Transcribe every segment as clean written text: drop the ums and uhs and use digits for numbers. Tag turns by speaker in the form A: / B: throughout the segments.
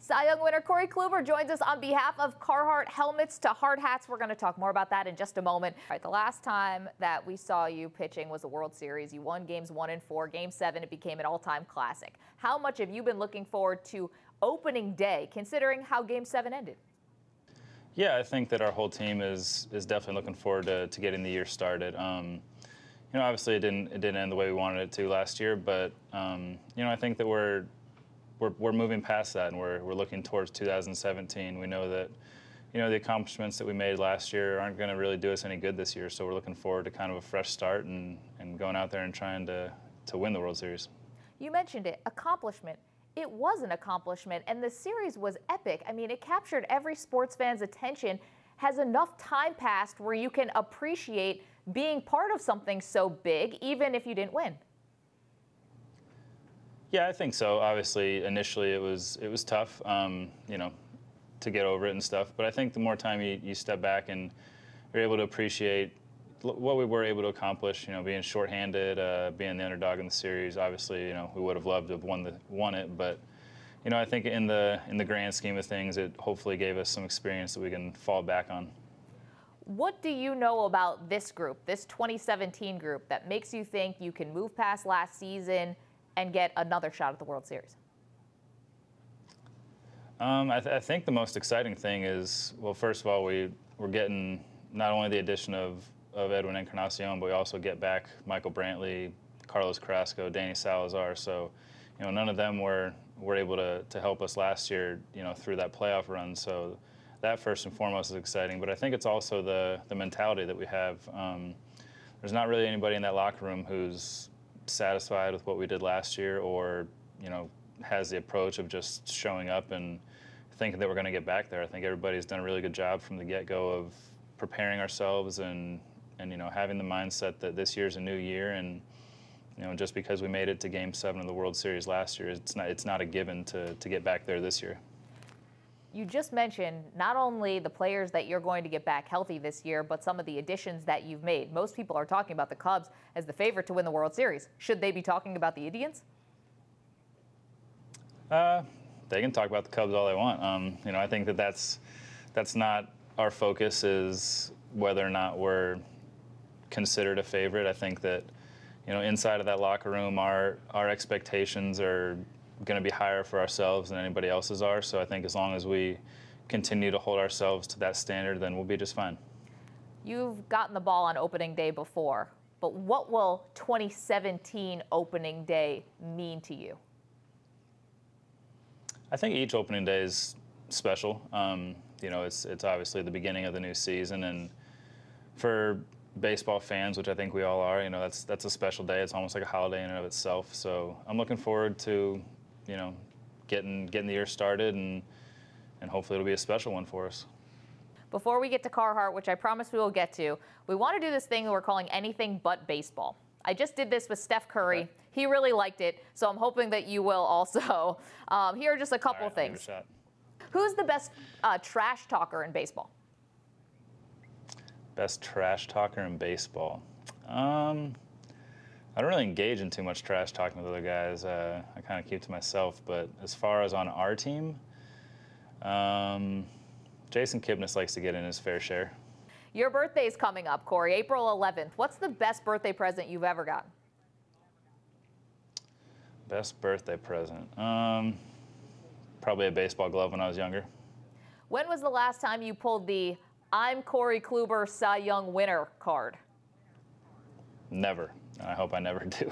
A: Cy Young winner Corey Kluber joins us on behalf of Carhartt helmets to hard hats. We're going to talk more about that in just a moment. All right, the last time that we saw you pitching was the World Series. You won games 1 and 4. Game 7, it became an all-time classic. How much have you been looking forward to opening day, considering how Game 7 ended?
B: Yeah, I think that our whole team is definitely looking forward to getting the year started. You know, obviously it didn't end the way we wanted it to last year, but you know, I think that we're moving past that, and we're looking towards 2017. We know that, you know, the accomplishments that we made last year aren't going to really do us any good this year, so we're looking forward to kind of a fresh start and going out there and trying to win the World Series.
A: You mentioned it, accomplishment. It was an accomplishment, and the series was epic. I mean, it captured every sports fan's attention. Has enough time passed where you can appreciate being part of something so big, even if you didn't win?
B: Yeah, I think so. Obviously, initially it was tough, you know, to get over it and stuff. But I think the more time you step back and you're able to appreciate what we were able to accomplish, you know, being shorthanded, being the underdog in the series. Obviously, you know, we would have loved to have won it, but you know, I think in the grand scheme of things, it hopefully gave us some experience that we can fall back on.
A: What do you know about this group, this 2017 group, that makes you think you can move past last season and get another shot at the World Series?
B: I think the most exciting thing is, well, first of all, we're getting not only the addition of Edwin Encarnacion, but we also get back Michael Brantley, Carlos Carrasco, Danny Salazar. So, you know, none of them were able to help us last year, you know, through that playoff run. So that first and foremost is exciting. But I think it's also the mentality that we have. There's not really anybody in that locker room who's satisfied with what we did last year, or, you know, has the approach of just showing up and thinking that we're going to get back there. I think everybody's done a really good job from the get-go of preparing ourselves and you know, having the mindset that this year's a new year, and you know, just because we made it to Game 7 of the World Series last year, it's not a given to get back there this year.
A: You just mentioned not only the players that you're going to get back healthy this year, but some of the additions that you've made. Most people are talking about the Cubs as the favorite to win the World Series. Should they be talking about the Indians?
B: They can talk about the Cubs all they want. You know, I think that's not our focus, is whether or not we're considered a favorite. I think that, you know, inside of that locker room, our expectations are going to be higher for ourselves than anybody else's are. So I think as long as we continue to hold ourselves to that standard, then we'll be just fine.
A: You've gotten the ball on opening day before, but what will 2017 opening day mean to you?
B: I think each opening day is special. You know, it's obviously the beginning of the new season, and for baseball fans, which I think we all are, you know, that's a special day. It's almost like a holiday in and of itself. So I'm looking forward to, you know, getting the year started, and hopefully it'll be a special one for us.
A: Before we get to Carhartt, which I promise we will get to, we want to do this thing that we're calling anything but baseball. I just did this with Steph Curry. Okay. He really liked it, so I'm hoping that you will also. Here are just a couple of things. Who's the best trash talker in baseball?
B: Best trash talker in baseball? I don't really engage in too much trash talking with other guys. I kind of keep to myself. But as far as on our team, Jason Kipnis likes to get in his fair share.
A: Your birthday's coming up, Corey, April 11th. What's the best birthday present you've ever gotten?
B: Best birthday present? Probably a baseball glove when I was younger.
A: When was the last time you pulled the "I'm Corey Kluber Cy Young winner" card?
B: Never. And I hope I never do.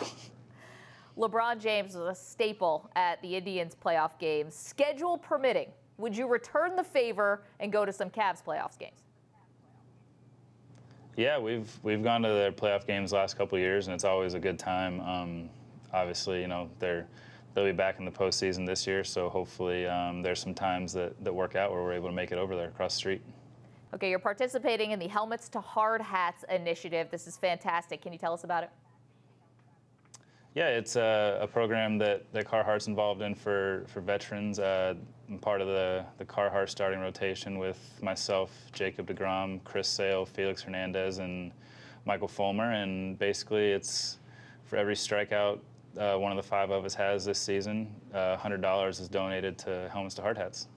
A: LeBron James was a staple at the Indians playoff games. Schedule permitting, would you return the favor and go to some Cavs playoffs games?
B: Yeah, we've gone to their playoff games the last couple of years, and it's always a good time. Obviously, you know, they'll be back in the postseason this year, so hopefully there's some times that work out where we're able to make it over there across the street.
A: Okay, you're participating in the Helmets to Hard Hats initiative. This is fantastic. Can you tell us about it?
B: Yeah, it's a program that Carhartt's involved in for veterans. I'm part of the Carhartt starting rotation with myself, Jacob deGrom, Chris Sale, Felix Hernandez, and Michael Fulmer. And basically it's for every strikeout one of the 5 of us has this season, $100 is donated to Helmets to Hard Hats.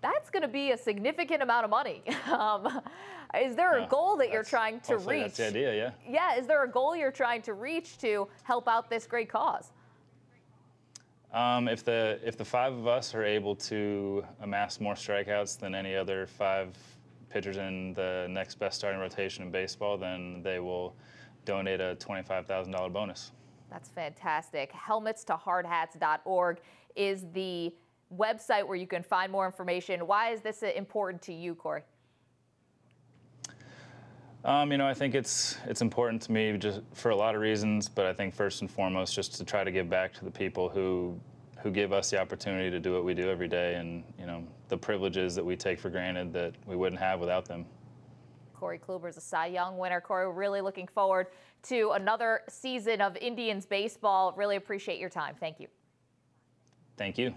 A: That's going to be a significant amount of money. Is there a goal that you're trying to reach?
B: That's the idea, yeah.
A: Yeah, is there a goal you're trying to reach to help out this great cause?
B: If the 5 of us are able to amass more strikeouts than any other 5 pitchers in the next best starting rotation in baseball, then they will donate a $25,000 bonus.
A: That's fantastic. HelmetsToHardHats.org is the website where you can find more information. Why is this important to you, Corey?
B: I think it's important to me just for a lot of reasons, but I think first and foremost just to try to give back to the people who give us the opportunity to do what we do every day, and the privileges that we take for granted that we wouldn't have without them.
A: Corey Kluber is a Cy Young winner. Corey, we're really looking forward to another season of Indians baseball. Really appreciate your time. Thank you.
B: Thank you.